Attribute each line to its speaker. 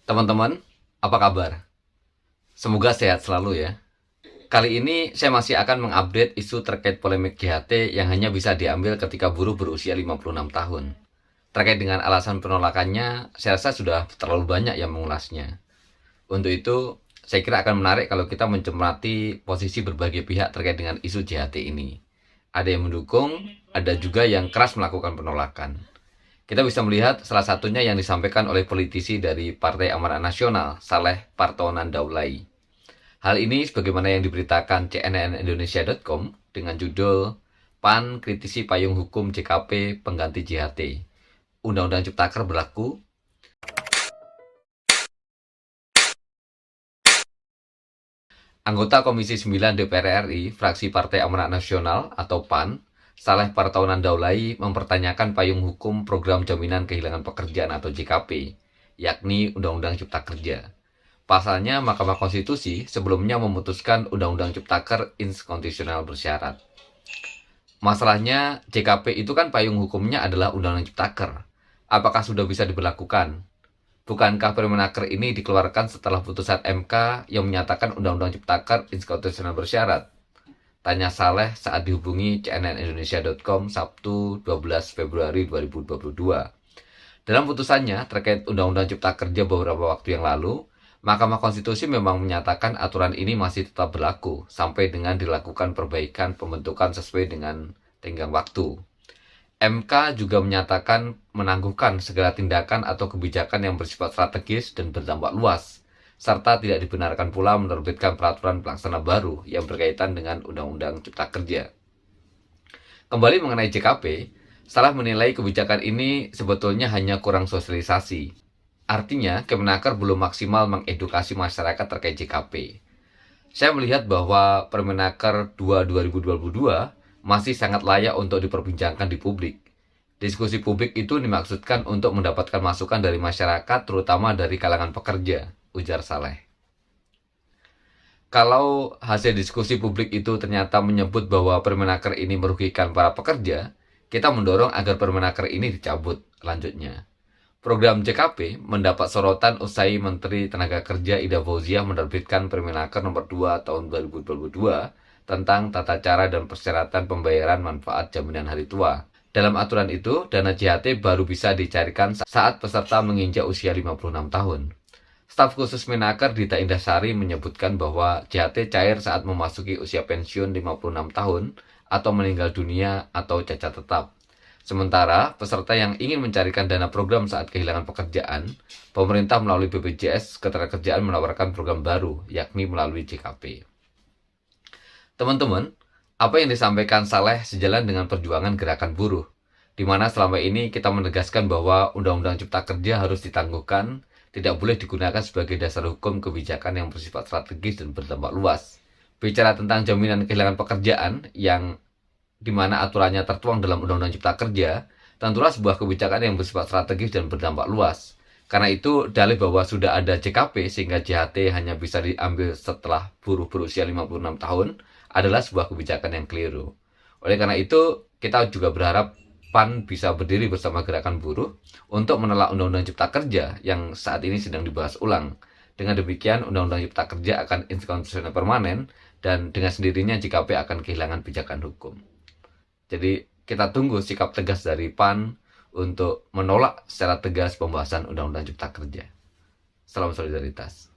Speaker 1: Teman-teman, apa kabar? Semoga sehat selalu ya. Kali ini saya masih akan mengupdate isu terkait polemik JHT yang hanya bisa diambil ketika buruh berusia 56 tahun. Terkait dengan alasan penolakannya, saya rasa sudah terlalu banyak yang mengulasnya. Untuk itu, saya kira akan menarik kalau kita mencermati posisi berbagai pihak terkait dengan isu JHT ini. Ada yang mendukung, ada juga yang keras melakukan penolakan. Kita bisa melihat salah satunya yang disampaikan oleh politisi dari Partai Amanat Nasional, Saleh Partonan Daulay. Hal ini sebagaimana yang diberitakan cnnindonesia.com dengan judul PAN kritisi payung hukum JKP pengganti JHT. Undang-Undang Ciptaker berlaku. Anggota Komisi 9 DPR RI, fraksi Partai Amanat Nasional atau PAN, Saleh Partaunan Daulay mempertanyakan payung hukum Program Jaminan Kehilangan Pekerjaan atau JKP, yakni Undang-Undang Cipta Kerja. Pasalnya, Mahkamah Konstitusi sebelumnya memutuskan Undang-Undang Ciptaker inkonstitusional bersyarat. Masalahnya, JKP itu kan payung hukumnya adalah Undang-Undang Ciptaker. Apakah sudah bisa diberlakukan? Bukankah Permenaker ini dikeluarkan setelah putusan MK yang menyatakan Undang-Undang Ciptaker inkonstitusional bersyarat? Tanya Saleh saat dihubungi cnnindonesia.com Sabtu 12 Februari 2022. Dalam putusannya terkait Undang-Undang Cipta Kerja beberapa waktu yang lalu, Mahkamah Konstitusi memang menyatakan aturan ini masih tetap berlaku sampai dengan dilakukan perbaikan pembentukan sesuai dengan tenggang waktu. MK juga menyatakan menangguhkan segala tindakan atau kebijakan yang bersifat strategis dan berdampak luas, serta tidak dibenarkan pula menerbitkan peraturan pelaksana baru yang berkaitan dengan Undang-Undang Cipta Kerja. Kembali mengenai JKP, Salah menilai kebijakan ini sebetulnya hanya kurang sosialisasi. Artinya, Kemenaker belum maksimal mengedukasi masyarakat terkait JKP. Saya melihat bahwa Permenaker 2 2022 masih sangat layak untuk diperbincangkan di publik. Diskusi publik itu dimaksudkan untuk mendapatkan masukan dari masyarakat, terutama dari kalangan pekerja, ujar Saleh. Kalau hasil diskusi publik itu ternyata menyebut bahwa Permenaker ini merugikan para pekerja, kita mendorong agar Permenaker ini dicabut, lanjutnya. Program JKP mendapat sorotan usai Menteri Tenaga Kerja Ida Fauziah menerbitkan Permenaker nomor 2 tahun 2022 tentang tata cara dan persyaratan pembayaran manfaat jaminan hari tua. Dalam aturan itu, dana JHT baru bisa dicarikan saat peserta menginjak usia 56 tahun. Staf khusus Menaker Dita Indasari menyebutkan bahwa JHT cair saat memasuki usia pensiun 56 tahun atau meninggal dunia atau cacat tetap. Sementara, peserta yang ingin mencarikan dana program saat kehilangan pekerjaan, pemerintah melalui BPJS Ketenagakerjaan menawarkan program baru, yakni melalui JKP. Teman-teman, apa yang disampaikan Saleh sejalan dengan perjuangan gerakan buruh, di mana selama ini kita menegaskan bahwa Undang-Undang Cipta Kerja harus ditangguhkan, tidak boleh digunakan sebagai dasar hukum kebijakan yang bersifat strategis dan berdampak luas. Bicara tentang jaminan kehilangan pekerjaan yang di mana aturannya tertuang dalam Undang-Undang Cipta Kerja, tentulah sebuah kebijakan yang bersifat strategis dan berdampak luas. Karena itu, dalih bahwa sudah ada JKP sehingga JHT hanya bisa diambil setelah buruh berusia 56 tahun adalah sebuah kebijakan yang keliru. Oleh karena itu, kita juga berharap PAN bisa berdiri bersama gerakan buruh untuk menolak Undang-Undang Cipta Kerja yang saat ini sedang dibahas ulang. Dengan demikian, Undang-Undang Cipta Kerja akan inkonstitusional permanen dan dengan sendirinya JKP akan kehilangan pijakan hukum. Jadi kita tunggu sikap tegas dari PAN untuk menolak secara tegas pembahasan Undang-Undang Cipta Kerja. Salam solidaritas.